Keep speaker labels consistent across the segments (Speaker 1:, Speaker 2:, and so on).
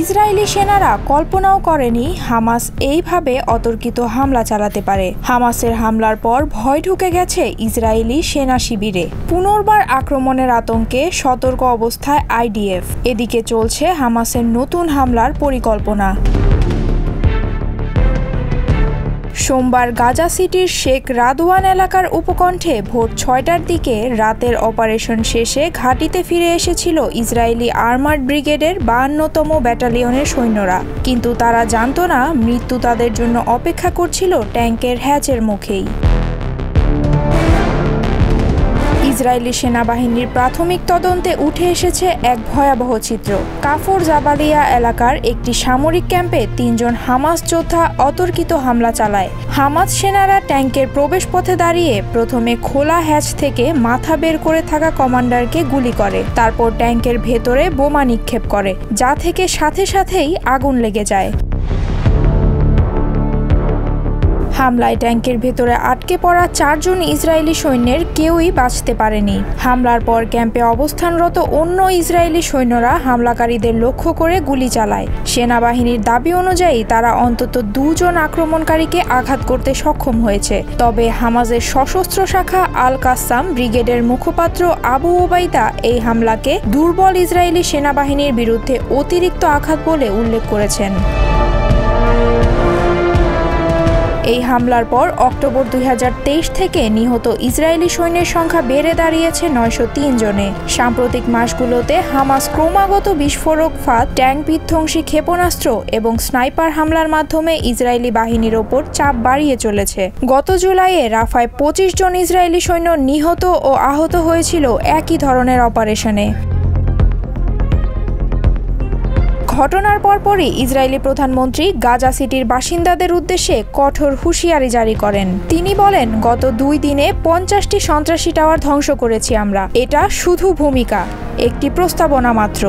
Speaker 1: Israeli সেনারা কল্পনাও করেনি হামাস এইভাবে অতর্কিত হামলা চালাতে পারে। হামাসের হামলার পর ভয় ঢুকে গেছে ইসরায়েলি সেনা শিবিরে। পুনর্বার আক্রমণের আতঙ্কে সতর্ক অবস্থায় আইডিএফ। এদিকে চলছে হামাসের নতুন হামলার পরিকল্পনা। সোমবার গাজা সিটির শেখ রাদওয়ান এলাকার উপকণ্ঠে ভোর ৬টার দিকে রাতের অপারেশন শেষে ঘাঁটিতে ফিরে এসেছিল ইসরায়েলি আর্মার্ড ব্রিগেডের ৫২তম ব্যাটালিয়নের সৈন্যরা। কিন্তু তারা জানত না মৃত্যু তাদের জন্য অপেক্ষা করছিল ট্যাঙ্কের হ্যাচের মুখেই। ইসরায়েলি সেনাবাহিনীর প্রাথমিক তদন্তে উঠে এসেছে এক ভয়াবহ চিত্র। কাফর জাবালিয়া এলাকার একটি সামরিক ক্যাম্পে ৩ জন হামাস যোদ্ধা অতর্কিত হামলা চালায়। হামাস সেনারা ট্যাঙ্কের প্রবেশপথে দাঁড়িয়ে প্রথমে খোলা হ্যাচ থেকে মাথা বের করে থাকা কমান্ডারকে গুলি করে, তারপর ট্যাঙ্কের ভেতরে বোমা নিক্ষেপ করে, যা থেকে সাথে সাথেই আগুন লেগে যায়। হামলায় ট্যাঙ্কের ভেতরে আটকে পড়া ৪ জন ইসরায়েলি সৈন্যের কেউই বাঁচতে পারেনি। হামলার পর ক্যাম্পে অবস্থানরত অন্য ইসরায়েলি সৈন্যরা হামলাকারীদের লক্ষ্য করে গুলি চালায়। সেনাবাহিনীর দাবি অনুযায়ী তারা অন্তত ২ জন আক্রমণকারীকে আঘাত করতে সক্ষম হয়েছে। তবে হামাসের সশস্ত্র শাখা আল কাসাম ব্রিগেডের মুখপাত্র আবু ওবাইদা এই হামলাকে দুর্বল ইসরায়েলি সেনাবাহিনীর বিরুদ্ধে অতিরিক্ত আঘাত বলে উল্লেখ করেছেন। এই হামলার পর অক্টোবর ২০২৩ থেকে নিহত ইসরায়েলি সৈন্যের সংখ্যা বেড়ে দাঁড়িয়েছে ৯০৩ জনে। সাম্প্রতিক মাসগুলোতে হামাস ক্রমাগত বিস্ফোরক ফাঁদ, ট্যাঙ্ক বিধ্বংসী ক্ষেপণাস্ত্র এবং স্নাইপার হামলার মাধ্যমে ইসরায়েলি বাহিনীর ওপর চাপ বাড়িয়ে চলেছে। গত জুলাইয়ে রাফায় ২৫ জন ইসরায়েলি সৈন্য নিহত ও আহত হয়েছিল একই ধরনের অপারেশনে। ঘটনার পরপরই ইসরায়েলি প্রধানমন্ত্রী গাজা সিটির বাসিন্দাদের উদ্দেশ্যে কঠোর হুঁশিয়ারি জারি করেন। তিনি বলেন, গত ২ দিনে ৫০টি সন্ত্রাসী টাওয়ার ধ্বংস করেছি আমরা। এটা শুধু ভূমিকা, একটি প্রস্তাবনা মাত্র।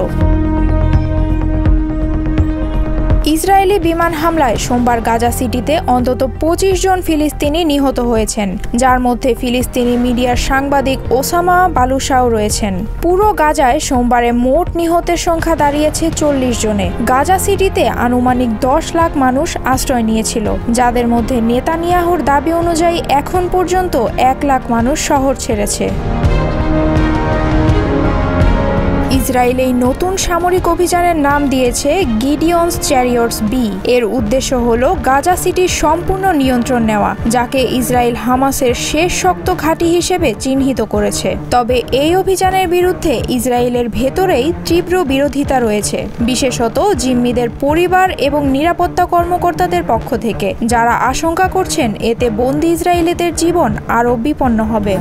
Speaker 1: ইসরায়েলি বিমান হামলায় সোমবার গাজা সিটিতে অন্তত ২৫ জন ফিলিস্তিনি নিহত হয়েছেন, যার মধ্যে ফিলিস্তিনি মিডিয়ার সাংবাদিক ওসামা বালুশাও রয়েছেন। পুরো গাজায় সোমবারে মোট নিহতের সংখ্যা দাঁড়িয়েছে ৪০ জনে। গাজা সিটিতে আনুমানিক ১০ লাখ মানুষ আশ্রয় নিয়েছিল, যাদের মধ্যে নেতানিয়াহুর দাবি অনুযায়ী এখন পর্যন্ত ১ লাখ মানুষ শহর ছেড়েছে। ইসরায়েল এই নতুন সামরিক অভিযানের নাম দিয়েছে গিডিয়নস চ্যারিয়টস বি। এর উদ্দেশ্য হল গাজা সিটির সম্পূর্ণ নিয়ন্ত্রণ নেওয়া, যাকে ইসরায়েল হামাসের শেষ শক্ত ঘাঁটি হিসেবে চিহ্নিত করেছে। তবে এই অভিযানের বিরুদ্ধে ইসরায়েলের ভেতরেই তীব্র বিরোধিতা রয়েছে, বিশেষত জিম্মিদের পরিবার এবং নিরাপত্তা কর্মকর্তাদের পক্ষ থেকে, যারা আশঙ্কা করছেন এতে বন্দী ইসরায়েলিদের জীবন আরও বিপন্ন হবে।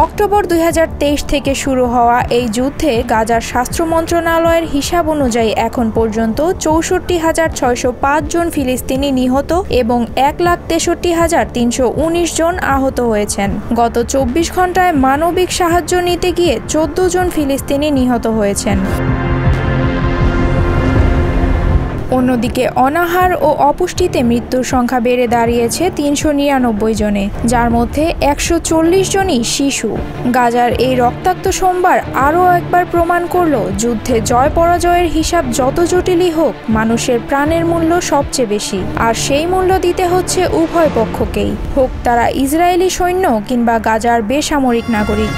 Speaker 1: অক্টোবর ২০২৩ থেকে শুরু হওয়া এই যুদ্ধে গাজার স্বাস্থ্য মন্ত্রণালয়ের হিসাব অনুযায়ী এখন পর্যন্ত ৬৪,৬০৫ জন ফিলিস্তিনি নিহত এবং ১,৬৩,৩১৯ জন আহত হয়েছেন। গত ২৪ ঘন্টায় মানবিক সাহায্য নিতে গিয়ে ১৪ জন ফিলিস্তিনি নিহত হয়েছেন। অন্যদিকে অনাহার ও অপুষ্টিতে মৃত্যুর সংখ্যা বেড়ে দাঁড়িয়েছে ৩৯৯ জনে, যার মধ্যে ১৪০ জনই শিশু। গাজার এই রক্তাক্ত সোমবার আরও একবার প্রমাণ করল, যুদ্ধে জয় পরাজয়ের হিসাব যত জটিলই হোক, মানুষের প্রাণের মূল্য সবচেয়ে বেশি। আর সেই মূল্য দিতে হচ্ছে উভয় পক্ষকেই, হোক তারা ইসরায়েলি সৈন্য কিংবা গাজার বেসামরিক নাগরিক।